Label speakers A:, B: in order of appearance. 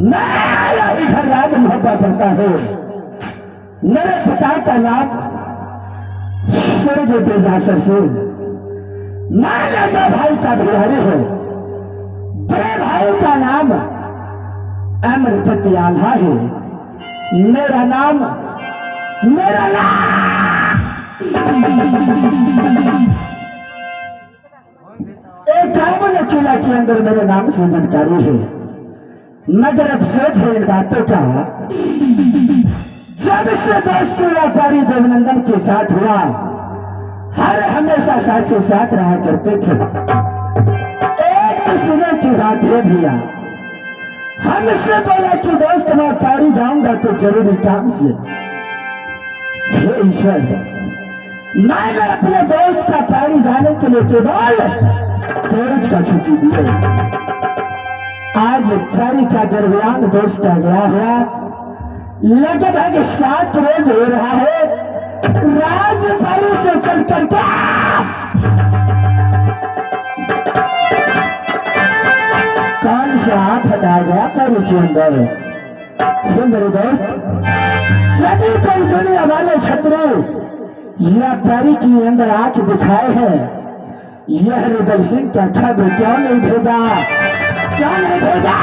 A: मैं इधर राज मोहब्बत करता है। मेरे पिता का नाम सूरज तेजासर से, मैं लगा भाई का बिहारी है। बड़े भाई का नाम अमृत आल्हा है। मेरा नाम एक गाँव ने किला के अंदर मेरे नाम से जानकारी है, मगर अफसोस है इन बातों का। जब से दोस्त व्यापारी देवनंदन के साथ हुआ, हर हमेशा साथ ही साथ रहा करते थे। एक सुबह की बात है भैया, हमसे बोला कि दोस्त मैं पारी जाऊंगा तो जरूरी काम से। हे ईश्वर, मैंने अपने दोस्त का पारी जाने के लिए केवल कॉलेज का छुट्टी दी है। आज पारी का दरमियान दोस्त आ गया है, लगभग 7 रोज हो रहा है। राजपारी से चल करके कौन से हाथ हटा गया पारी के अंदर। मेरे दोस्त, सभी कोई दुनिया वाले छत्री या पारी के अंदर आंख दिखाए हैं। यह हृदय सिंह का खबर क्यों नहीं भेजा, क्यों नहीं भेजा?